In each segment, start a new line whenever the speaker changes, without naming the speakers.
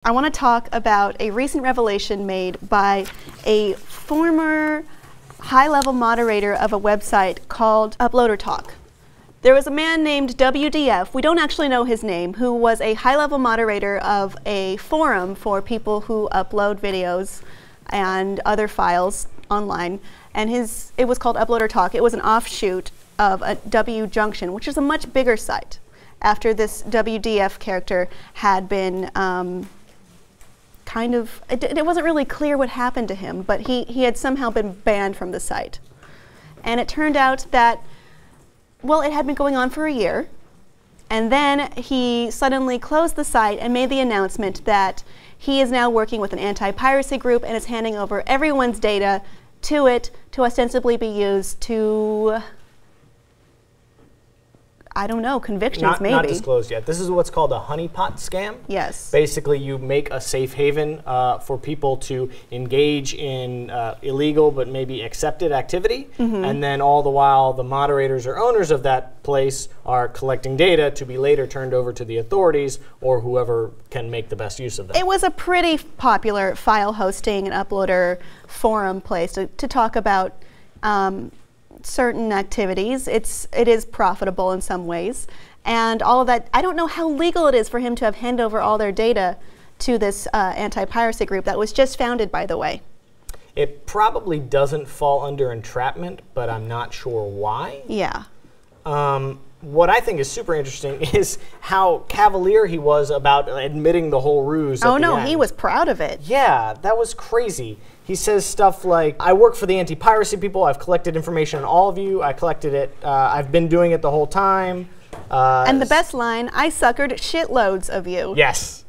I want to talk about a recent revelation made by a former high-level moderator of a website called Uploader Talk. There was a man named WDF, we don't actually know his name, who was a high-level moderator of a forum for people who upload videos and other files online. And it was called Uploader Talk. It was an offshoot of a W Junction, which is a much bigger site, after this WDF character had been it wasn't really clear what happened to him, but he had somehow been banned from the site. And it turned out that, well, it had been going on for a year, and then he suddenly closed the site and made the announcement that he is now working with an anti-piracy group and is handing over everyone's data to it to ostensibly be used to, I don't know, convictions maybe.
Not disclosed yet. This is what's called a honeypot scam.
Yes.
Basically, you make a safe haven for people to engage in illegal but maybe accepted activity, and then all the while the moderators or owners of that place are collecting data to be later turned over to the authorities or whoever can make the best use of that.
It was a pretty popular file hosting and uploader forum place to talk about certain activities. It is profitable in some ways, and all of that. I don't know how legal it is for him to have handed over all their data to this anti-piracy group that was just founded, by the way.
It probably doesn't fall under entrapment, but I'm not sure why.
Yeah.
What I think is super interesting is how cavalier he was about admitting the whole ruse.
Oh no, he was proud of it.
Yeah, that was crazy. He says stuff like, I work for the anti-piracy people, I've collected information on all of you, I collected it, I've been doing it the whole time.
And the best line, I suckered shitloads of you.
Yes.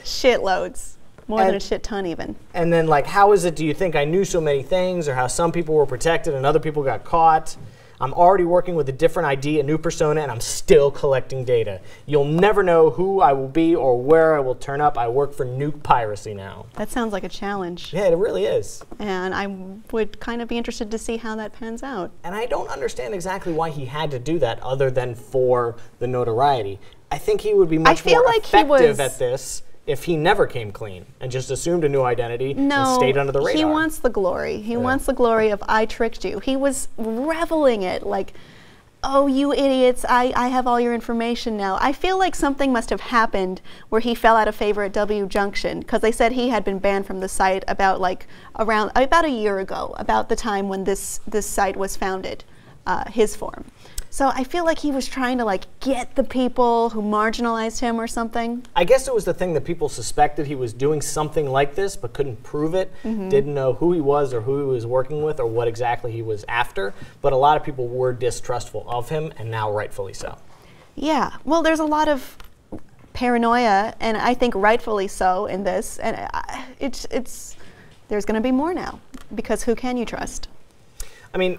Shitloads. More than a shit ton even.
And then like, how is it do you think I knew so many things, or how some people were protected and other people got caught? I'm already working with a different ID, a new persona, and I'm still collecting data. You'll never know who I will be or where I will turn up. I work for Nuke Piracy now.
That sounds like a challenge.
Yeah, it really is.
And I would kind of be interested to see how that pans out.
And I don't understand exactly why he had to do that other than for the notoriety. I think he would be much more effective at this if he never came clean and just assumed a new identity and stayed under the radar.
He wants the glory. He wants the glory of I tricked you. He was reveling it like, oh, you idiots, I have all your information now. I feel like something must have happened where he fell out of favor at W Junction, because they said he had been banned from the site about about a year ago, about the time when this site was founded, his forum. So I feel like he was trying to get the people who marginalized him or something.
I guess it was the thing that people suspected he was doing something like this but couldn't prove it, didn't know who he was or who he was working with or what exactly he was after. But a lot of people were distrustful of him, and now rightfully so.
Yeah, well, there's a lot of paranoia, and I think rightfully so in this. And there's going to be more now, because who can you trust?
I mean,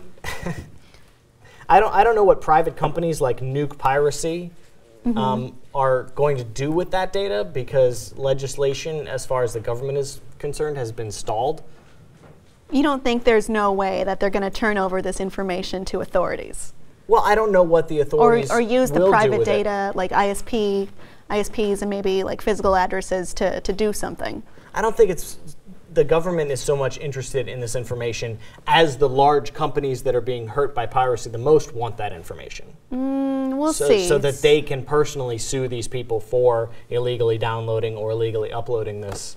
I don't know what private companies like Nuke Piracy are going to do with that data, because legislation, as far as the government is concerned, has been stalled.
You don't think there's no way that they're going to turn over this information to authorities?
Well, I don't know what the authorities
or use the
will
private
do with
data, like ISPs and maybe like physical addresses to do something.
I don't think the government is so much interested in this information as the large companies that are being hurt by piracy the most want that information.
We'll see.
So that they can personally sue these people for illegally downloading or illegally uploading this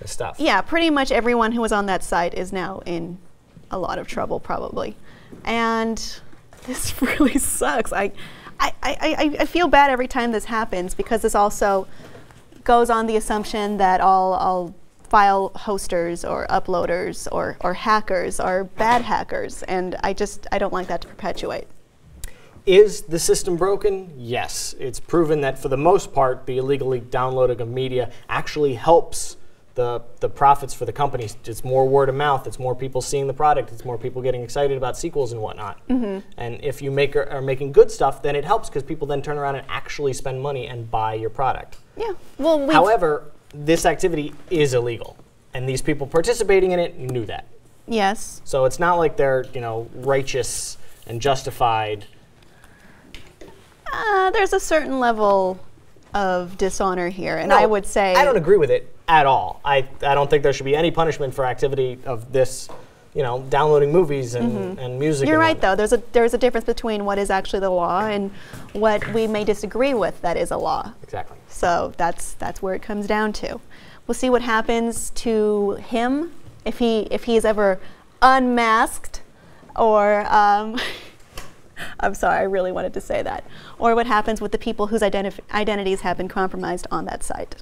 stuff. Yeah,
pretty much everyone who was on that site is now in a lot of trouble, probably. And this really sucks. I feel bad every time this happens, because this also goes on the assumption that all file hosters or uploaders or hackers are bad hackers, and I don't like that to perpetuate.
Is the system broken? Yes. It's proven that for the most part the illegally downloading of media actually helps the profits for the companies. It's more word of mouth, it's more people seeing the product, it's more people getting excited about sequels and whatnot. And if you are making good stuff, then it helps, because people then turn around and actually spend money and buy your product.
Yeah. Well,
however, this activity is illegal, and these people participating in it knew that.
Yes.
So it's not like they're, righteous and justified.
There's a certain level of dishonor here, and I would say...
I don't agree with it. at all. I don't think there should be any punishment for activity of this, you know, downloading movies and music.
You're right, though. There's a difference between what is actually the law and what we may disagree with that is a law.
Exactly.
So that's where it comes down to. We'll see what happens to him if he is ever unmasked, or I'm sorry, I really wanted to say that, or what happens with the people whose identities have been compromised on that site.